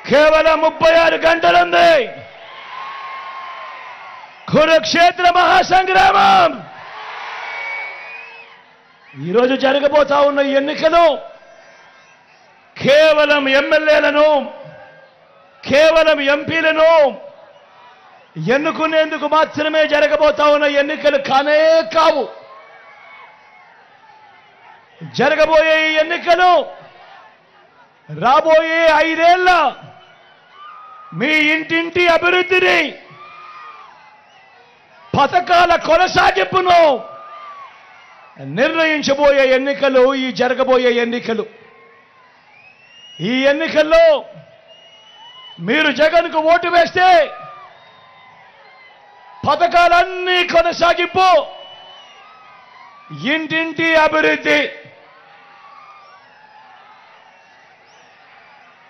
కేవలం 36 గంటలుంది. కురుక్షేత్ర మహాసంగ్రామం. ఈరోజు జరగబోతా ఉన్న ఎన్నికలు కేవలం ఎమ్మెల్యేలను, కేవలం ఎంపీలను ఎన్నుకునేందుకు మాత్రమే జరగబోతా ఉన్న ఎన్నికలు కానే కావు. జరగబోయే ఈ ఎన్నికలు రాబోయే 5 ఏళ్ల మీ ఇంటింటి అభివృద్ధిని, పథకాల కొనసాగింపును నిర్ణయించబోయే ఎన్నికలు ఈ జరగబోయే ఎన్నికలు. ఈ ఎన్నికల్లో మీరు జగన్కు ఓటు వేస్తే పథకాలన్నీ కొనసాగింపు, ఇంటింటి అభివృద్ధి.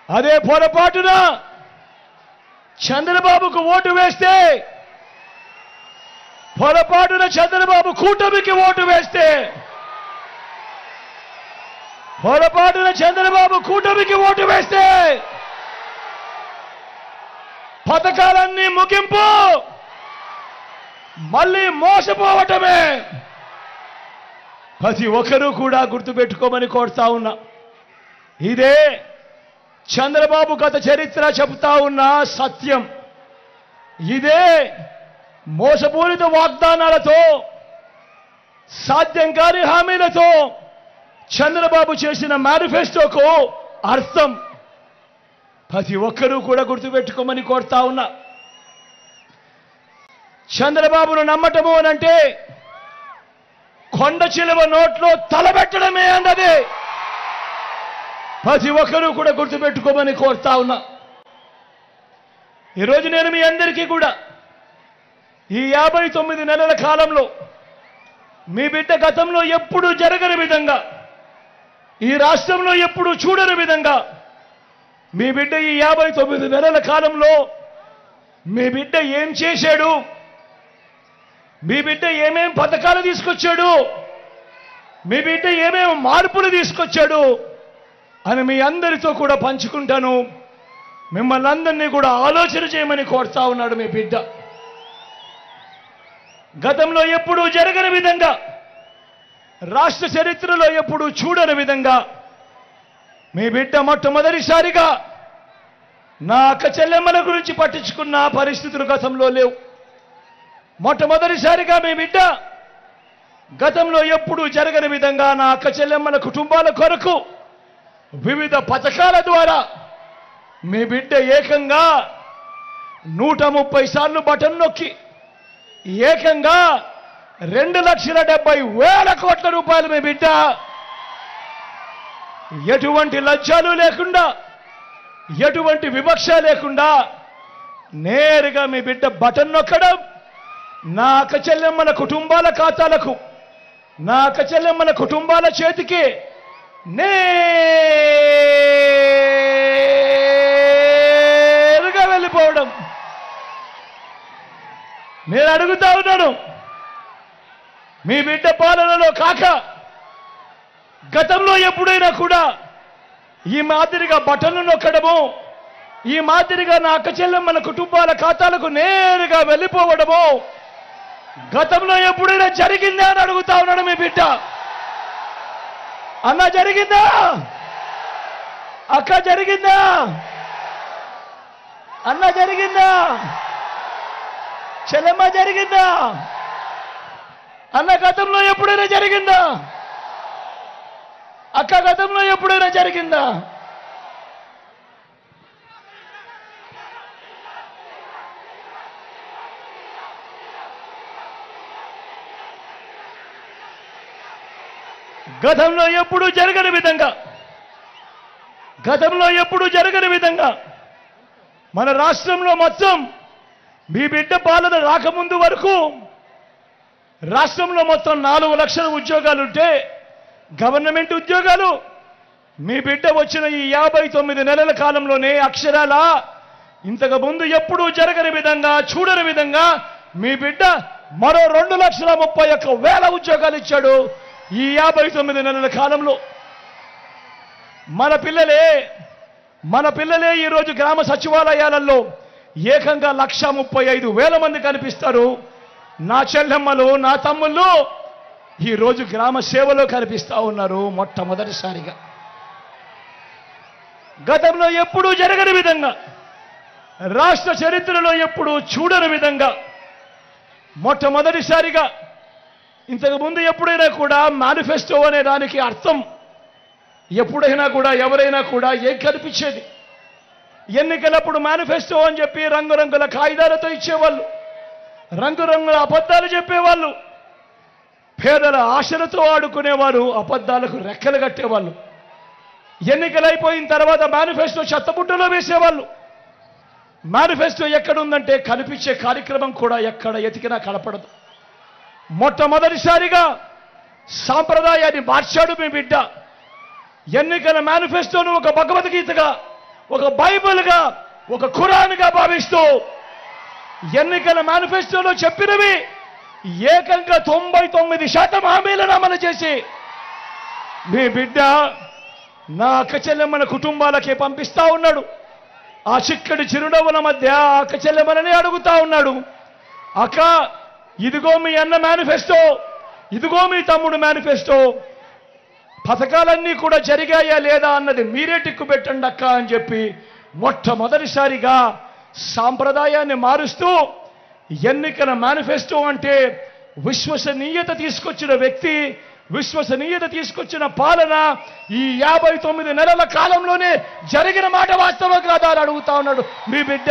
అదే పొరపాటున చంద్రబాబుకు ఓటు వేస్తే, పొరపాటున చంద్రబాబు కూటమికి ఓటు వేస్తే, పొరపాటున చంద్రబాబు కూటమికి ఓటు వేస్తే పథకాలన్నీ ముగింపు, మళ్ళీ మోసపోవటమే. ప్రతి ఒక్కరూ కూడా గుర్తుపెట్టుకోమని కోరుతా ఉన్నా. ఇదే చంద్రబాబు గత చరిత్ర చెబుతా ఉన్న సత్యం. ఇదే మోసపూరిత వాగ్దానాలతో, సాధ్యం కాని హామీలతో చంద్రబాబు చేసిన మేనిఫెస్టోకు అర్థం. ప్రతి ఒక్కరూ కూడా గుర్తుపెట్టుకోమని కోరుతా ఉన్నా. చంద్రబాబును నమ్మటము అనంటే కొండ చిలువ నోట్లో తలబెట్టడమే అన్నది ప్రతి ఒక్కరూ కూడా గుర్తుపెట్టుకోమని కోరుతా ఉన్నా. ఈరోజు నేను మీ అందరికీ కూడా ఈ 59 నెలల కాలంలో మీ బిడ్డ గతంలో ఎప్పుడూ జరగని విధంగా, ఈ రాష్ట్రంలో ఎప్పుడూ చూడని విధంగా మీ బిడ్డ ఈ 59 నెలల కాలంలో మీ బిడ్డ ఏం చేశాడు, మీ బిడ్డ ఏమేం పథకాలు తీసుకొచ్చాడు, మీ బిడ్డ ఏమేం మార్పులు తీసుకొచ్చాడు అని మీ అందరితో కూడా పంచుకుంటాను. మిమ్మల్ని అందరినీ కూడా ఆలోచన చేయమని కోరుతా ఉన్నాడు మీ బిడ్డ. గతంలో ఎప్పుడూ జరగని విధంగా, రాష్ట్ర చరిత్రలో ఎప్పుడూ చూడని విధంగా మీ బిడ్డ మొట్టమొదటిసారిగా నా అక్క చెల్లెమ్మల గురించి పట్టించుకున్న పరిస్థితులు గతంలో లేవు. మొట్టమొదటిసారిగా మీ బిడ్డ గతంలో ఎప్పుడూ జరగని విధంగా నా అక్క చెల్లెమ్మల కుటుంబాల కొరకు వివిధ పథకాల ద్వారా మీ బిడ్డ ఏకంగా 130 సార్లు బటన్ నొక్కి ఏకంగా 2,70,000 కోట్ల రూపాయలు మీ బిడ్డ ఎటువంటి లజ్జాలు లేకుండా, ఎటువంటి వివక్ష లేకుండా నేరుగా మీ బిడ్డ బటన్ నొక్కడం, నా అక్క చెల్లెమ్మల కుటుంబాల ఖాతాలకు, నా అక్క చెల్లెమ్మల కుటుంబాల చేతికి నేరుగా వెళ్ళిపోవడం. నేను అడుగుతా ఉన్నాను, మీ బిడ్డ పాలనలో కాక గతంలో ఎప్పుడైనా కూడా ఈ మాదిరిగా బటన్లు నొక్కడము, ఈ మాదిరిగా నా అక్క చెల్లెమ్మల కుటుంబాల ఖాతాలకు నేరుగా వెళ్ళిపోవడము గతంలో ఎప్పుడైనా జరిగిందా అని అడుగుతా ఉన్నాడు మీ బిడ్డ. అన్న జరిగిందా? అక్క జరిగిందా? అన్న జరిగిందా? చెల్లెమ్మ జరిగిందా? అన్న గతంలో ఎప్పుడైనా జరిగిందా? అక్క గతంలో ఎప్పుడైనా జరిగిందా? గతంలో ఎప్పుడూ జరగని విధంగా, గతంలో ఎప్పుడూ జరగని విధంగా మన రాష్ట్రంలో మొత్తం మీ బిడ్డ పాలన రాకముందు వరకు రాష్ట్రంలో మొత్తం 4 లక్షల ఉద్యోగాలుంటే, గవర్నమెంట్ ఉద్యోగాలు మీ బిడ్డ వచ్చిన ఈ 59 నెలల కాలంలోనే అక్షరాల ఇంతకు ముందు ఎప్పుడూ జరగని విధంగా, చూడని విధంగా మీ బిడ్డ మరో 2,31,000 ఉద్యోగాలు ఇచ్చాడు ఈ 59 నెలల కాలంలో. మన పిల్లలే మన పిల్లలే ఈరోజు గ్రామ సచివాలయాలలో ఏకంగా 1,35,000 మంది కనిపిస్తారు. నా చెల్లెమ్మలు, నా తమ్ముళ్ళు ఈరోజు గ్రామ సేవలో కనిపిస్తూ ఉన్నారు మొట్టమొదటిసారిగా. గతంలో ఎప్పుడూ జరగని విధంగా, రాష్ట్ర చరిత్రలో ఎప్పుడూ చూడని విధంగా మొట్టమొదటిసారిగా, ఇంతకుముందు ఎప్పుడైనా కూడా మేనిఫెస్టో అనే దానికి అర్థం ఎప్పుడైనా కూడా ఎవరైనా కూడా ఏం కనిపించేది? ఎన్నికలప్పుడు మేనిఫెస్టో అని చెప్పి రంగురంగుల కాగితాలతో ఇచ్చేవాళ్ళు, రంగురంగుల అబద్ధాలు చెప్పేవాళ్ళు, పేదల ఆశలతో ఆడుకునేవారు, అబద్ధాలకు రెక్కలు కట్టేవాళ్ళు. ఎన్నికలైపోయిన తర్వాత మేనిఫెస్టో చెత్తబుట్టలో వేసేవాళ్ళు. మేనిఫెస్టో ఎక్కడుందంటే కనిపించే కార్యక్రమం కూడా ఎక్కడ ఎతికినా కనపడదు. మొట్టమొదటిసారిగా సాంప్రదాయాన్ని మార్చాడు మీ బిడ్డ. ఎన్నికల మేనిఫెస్టోను ఒక భగవద్గీతగా, ఒక బైబిల్గా, ఒక ఖురాన్గా భావిస్తూ ఎన్నికల మేనిఫెస్టోలో చెప్పినవి ఏకంగా 99% హామీలను అమలు చేసి మీ బిడ్డ నా అక్క చెల్లెమ్మల కుటుంబాలకే పంపిస్తా ఉన్నాడు. ఆ చిక్కడి చిరునవ్వుల మధ్య ఆ అక్క చెల్లెమ్మలని అడుగుతా ఉన్నాడు, అక్క ఇదిగో మీ అన్న మేనిఫెస్టో, ఇదిగో మీ తమ్ముడు మేనిఫెస్టో, పథకాలన్నీ కూడా జరిగాయా లేదా అన్నది మీరే టిక్కు పెట్టండి అక్క అని చెప్పి మొట్టమొదటిసారిగా సాంప్రదాయాన్ని మారుస్తూ ఎన్నికల మేనిఫెస్టో అంటే విశ్వసనీయత తీసుకొచ్చిన వ్యక్తి, విశ్వసనీయత తీసుకొచ్చిన పాలన ఈ 59 నెలల కాలంలోనే జరిగిన మాట వాస్తవం కాదా అని అడుగుతా ఉన్నాడు మీ బిడ్డ.